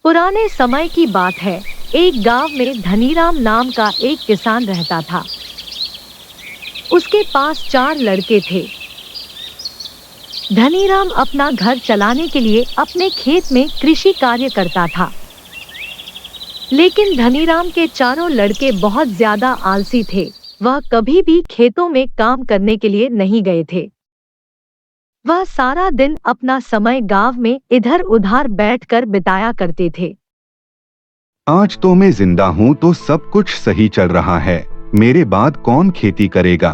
पुराने समय की बात है। एक गांव में धनीराम नाम का एक किसान रहता था। उसके पास 4 लड़के थे। धनीराम अपना घर चलाने के लिए अपने खेत में कृषि कार्य करता था। लेकिन धनीराम के चारों लड़के बहुत ज्यादा आलसी थे। वह कभी भी खेतों में काम करने के लिए नहीं गए थे। वह सारा दिन अपना समय गांव में इधर उधर बैठकर बिताया करते थे। आज तो मैं जिंदा हूँ तो सब कुछ सही चल रहा है। मेरे बाद कौन खेती करेगा?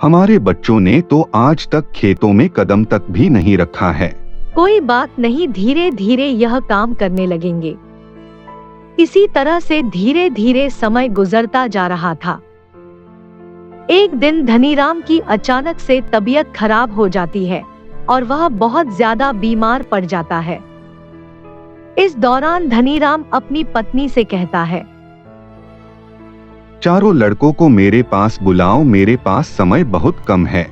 हमारे बच्चों ने तो आज तक खेतों में कदम तक भी नहीं रखा है। कोई बात नहीं, धीरे धीरे यह काम करने लगेंगे। इसी तरह से धीरे धीरे समय गुजरता जा रहा था। एक दिन धनीराम की अचानक से तबीयत खराब हो जाती है और वह बहुत ज्यादा बीमार पड़ जाता है। इस दौरान धनीराम अपनी पत्नी से कहता है, चारों लड़कों को मेरे पास बुलाओ, मेरे पास समय बहुत कम है।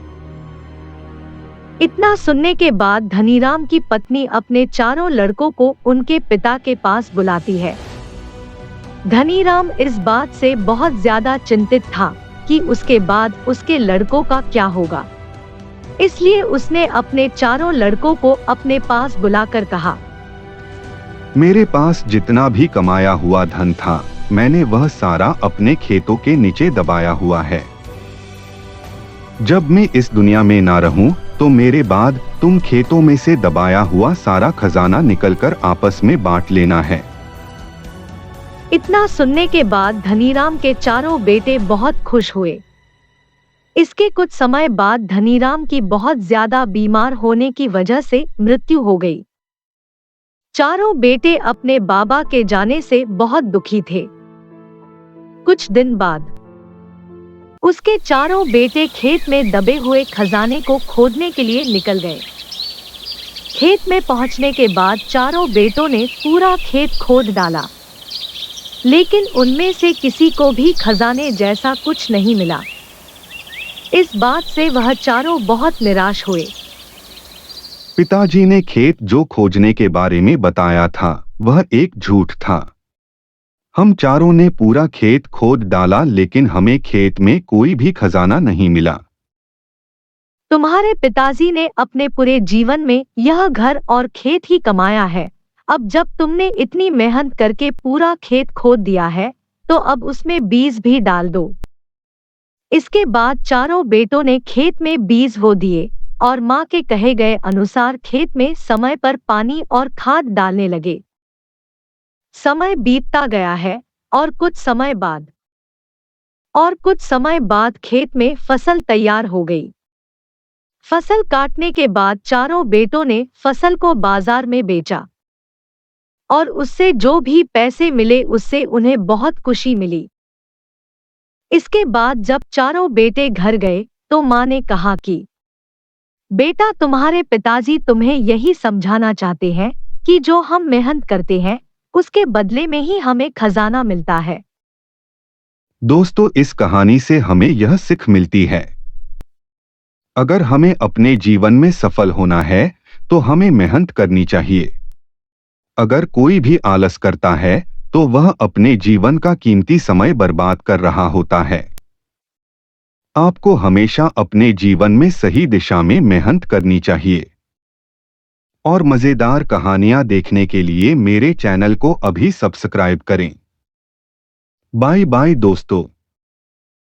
इतना सुनने के बाद धनीराम की पत्नी अपने चारों लड़कों को उनके पिता के पास बुलाती है। धनीराम इस बात से बहुत ज्यादा चिंतित था कि उसके बाद उसके लड़कों का क्या होगा। इसलिए उसने अपने चारों लड़कों को अपने पास बुलाकर कहा, मेरे पास जितना भी कमाया हुआ धन था, मैंने वह सारा अपने खेतों के नीचे दबाया हुआ है। जब मैं इस दुनिया में ना रहूं, तो मेरे बाद तुम खेतों में से दबाया हुआ सारा खजाना निकलकर आपस में बांट लेना है। इतना सुनने के बाद धनीराम के चारों बेटे बहुत खुश हुए। इसके कुछ समय बाद धनीराम की बहुत ज्यादा बीमार होने की वजह से मृत्यु हो गई। चारों बेटे अपने बाबा के जाने से बहुत दुखी थे। कुछ दिन बाद उसके चारों बेटे खेत में दबे हुए खजाने को खोदने के लिए निकल गए। खेत में पहुंचने के बाद चारों बेटों ने पूरा खेत खोद डाला, लेकिन उनमें से किसी को भी खजाने जैसा कुछ नहीं मिला। इस बात से वह चारों बहुत निराश हुए। पिताजी ने खेत जो खोजने के बारे में बताया था, वह एक झूठ था। हम चारों ने पूरा खेत खोद डाला, लेकिन हमें खेत में कोई भी खजाना नहीं मिला। तुम्हारे पिताजी ने अपने पूरे जीवन में यह घर और खेत ही कमाया है। अब जब तुमने इतनी मेहनत करके पूरा खेत खोद दिया है, तो अब उसमें बीज भी डाल दो। इसके बाद चारों बेटों ने खेत में बीज बो दिए और माँ के कहे गए अनुसार खेत में समय पर पानी और खाद डालने लगे। समय बीतता गया है और कुछ समय बाद खेत में फसल तैयार हो गई। फसल काटने के बाद चारों बेटों ने फसल को बाजार में बेचा और उससे जो भी पैसे मिले उससे उन्हें बहुत खुशी मिली। इसके बाद जब चारों बेटे घर गए तो माँ ने कहा कि बेटा, तुम्हारे पिताजी तुम्हें यही समझाना चाहते हैं कि जो हम मेहनत करते हैं उसके बदले में ही हमें खजाना मिलता है। दोस्तों, इस कहानी से हमें यह सीख मिलती है, अगर हमें अपने जीवन में सफल होना है तो हमें मेहनत करनी चाहिए। अगर कोई भी आलस करता है तो वह अपने जीवन का कीमती समय बर्बाद कर रहा होता है। आपको हमेशा अपने जीवन में सही दिशा में मेहनत करनी चाहिए। और मजेदार कहानियां देखने के लिए मेरे चैनल को अभी सब्सक्राइब करें। बाय बाय दोस्तों।